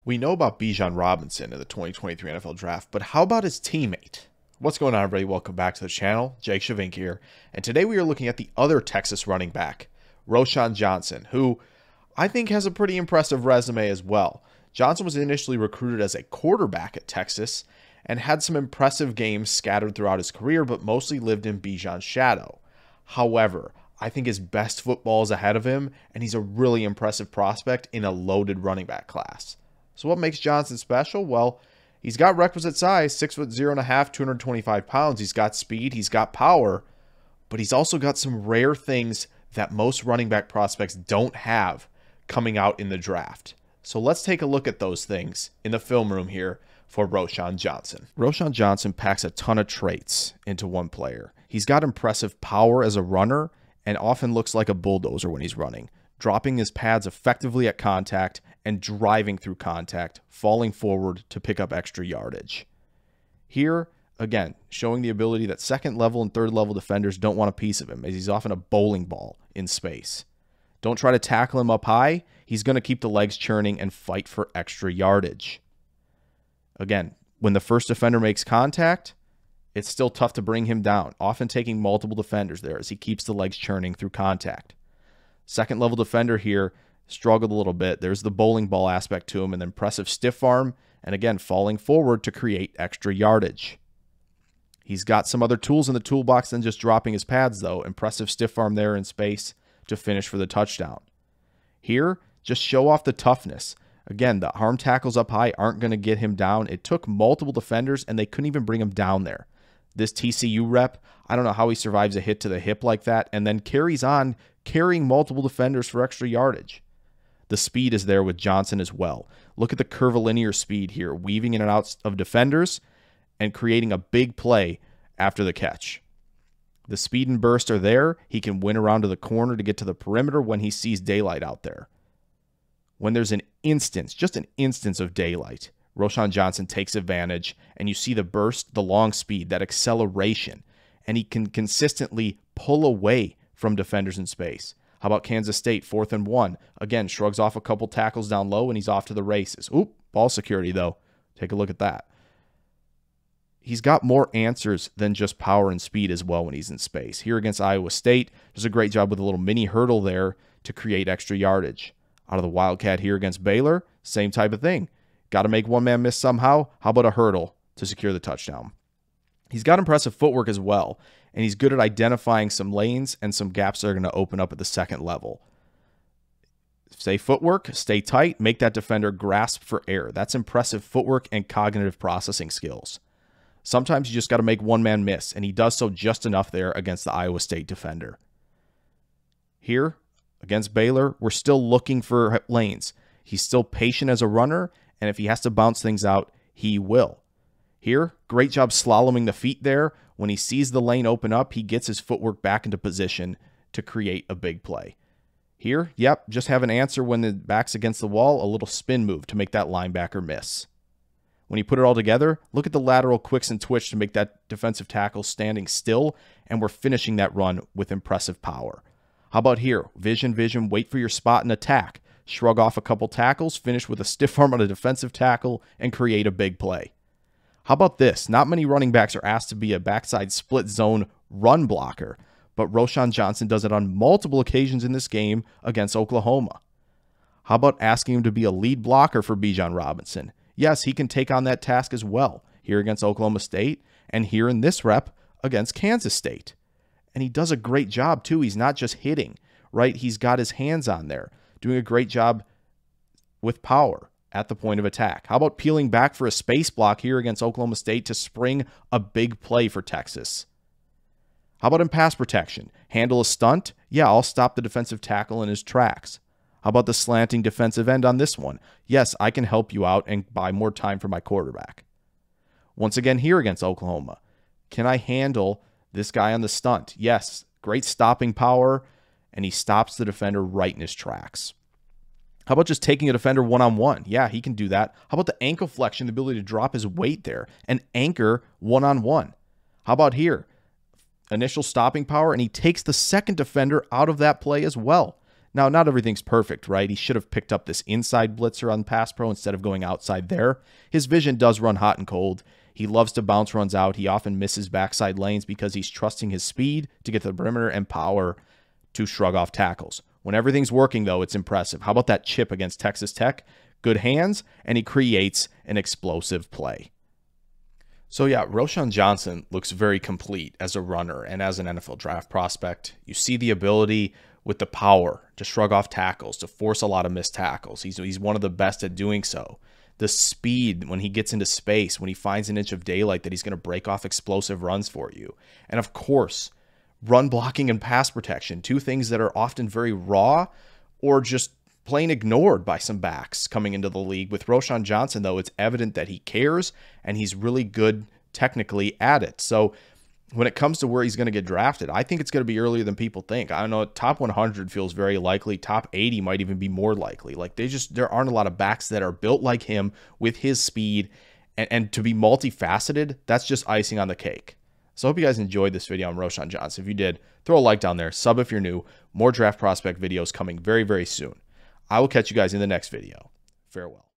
We know about Bijan Robinson in the 2023 NFL Draft, but how about his teammate? What's going on, everybody? Welcome back to the channel. Jake Shavink here, and today we are looking at the other Texas running back, Roschon Johnson, who I think has a pretty impressive resume as well. Johnson was initially recruited as a quarterback at Texas and had some impressive games scattered throughout his career, but mostly lived in Bijan's shadow. However, I think his best football is ahead of him, and he's a really impressive prospect in a loaded running back class. So what makes Johnson special? Well, he's got requisite size, 6'0.5", 225 pounds. He's got speed, he's got power, but he's also got some rare things that most running back prospects don't have coming out in the draft. So let's take a look at those things in the film room here for Roschon Johnson. Roschon Johnson packs a ton of traits into one player. He's got impressive power as a runner and often looks like a bulldozer when he's running, dropping his pads effectively at contact and driving through contact, falling forward to pick up extra yardage. Here, again, showing the ability that second level and third level defenders don't want a piece of him, as he's often a bowling ball in space. Don't try to tackle him up high. He's going to keep the legs churning and fight for extra yardage. Again, when the first defender makes contact, it's still tough to bring him down, often taking multiple defenders there as he keeps the legs churning through contact. Second level defender here struggled a little bit. There's the bowling ball aspect to him, and impressive stiff arm, and again, falling forward to create extra yardage. He's got some other tools in the toolbox than just dropping his pads, though. Impressive stiff arm there in space to finish for the touchdown. Here, just show off the toughness. Again, the arm tackles up high aren't going to get him down. It took multiple defenders, and they couldn't even bring him down there. This TCU rep, I don't know how he survives a hit to the hip like that and then carries on carrying multiple defenders for extra yardage. The speed is there with Johnson as well. Look at the curvilinear speed here, weaving in and out of defenders and creating a big play after the catch. The speed and burst are there. He can win around to the corner to get to the perimeter when he sees daylight out there. When there's an instance, just an instance of daylight, Roschon Johnson takes advantage, and you see the burst, the long speed, that acceleration, and he can consistently pull away from defenders in space. How about Kansas State, 4th and 1? Again, shrugs off a couple tackles down low, and he's off to the races. Oop, ball security, though. Take a look at that. He's got more answers than just power and speed as well when he's in space. Here against Iowa State, does a great job with a little mini hurdle there to create extra yardage. Out of the Wildcat here against Baylor, same type of thing. Got to make one man miss somehow. How about a hurdle to secure the touchdown? He's got impressive footwork as well, and he's good at identifying some lanes and some gaps that are going to open up at the second level. Stay footwork, stay tight, make that defender grasp for air. That's impressive footwork and cognitive processing skills. Sometimes you just got to make one man miss, and he does so just enough there against the Iowa State defender. Here, against Baylor, we're still looking for lanes. He's still patient as a runner, and if he has to bounce things out, he will. Here, great job slaloming the feet there. When he sees the lane open up, he gets his footwork back into position to create a big play. Here, yep, just have an answer when the back's against the wall, a little spin move to make that linebacker miss. When you put it all together, look at the lateral quicks and twitch to make that defensive tackle standing still, and we're finishing that run with impressive power. How about here? Vision, wait for your spot and attack. Shrug off a couple tackles, finish with a stiff arm on a defensive tackle, and create a big play. How about this? Not many running backs are asked to be a backside split zone run blocker, but Roschon Johnson does it on multiple occasions in this game against Oklahoma. How about asking him to be a lead blocker for Bijan Robinson? Yes, he can take on that task as well, here against Oklahoma State, and here in this rep against Kansas State. And he does a great job, too. He's not just hitting, right? He's got his hands on there, doing a great job with power at the point of attack. How about peeling back for a space block here against Oklahoma State to spring a big play for Texas? How about in pass protection? Handle a stunt? Yeah, I'll stop the defensive tackle in his tracks. How about the slanting defensive end on this one? Yes, I can help you out and buy more time for my quarterback. Once again here against Oklahoma, can I handle this guy on the stunt? Yes, great stopping power, and he stops the defender right in his tracks. How about just taking a defender one-on-one? Yeah, he can do that. How about the ankle flexion, the ability to drop his weight there and anchor one-on-one? How about here? Initial stopping power, and he takes the second defender out of that play as well. Now, not everything's perfect, right? He should have picked up this inside blitzer on pass pro instead of going outside there. His vision does run hot and cold. He loves to bounce runs out. He often misses backside lanes because he's trusting his speed to get to the perimeter and power to shrug off tackles. When everything's working, though, it's impressive. How about that chip against Texas Tech? Good hands, and he creates an explosive play. So yeah, Roschon Johnson looks very complete as a runner and as an NFL draft prospect. You see the ability with the power to shrug off tackles, to force a lot of missed tackles. He's one of the best at doing so. The speed when he gets into space, when he finds an inch of daylight, that he's going to break off explosive runs for you. And of course, run blocking and pass protection, two things that are often very raw or just plain ignored by some backs coming into the league. With Roschon Johnson, though, it's evident that he cares and he's really good technically at it. So when it comes to where he's going to get drafted, I think it's going to be earlier than people think. I don't know, top 100 feels very likely. Top 80 might even be more likely. Like there aren't a lot of backs that are built like him with his speed, and to be multifaceted, that's just icing on the cake. So I hope you guys enjoyed this video on Roschon Johnson. If you did, throw a like down there, sub if you're new. More draft prospect videos coming very, very soon. I will catch you guys in the next video. Farewell.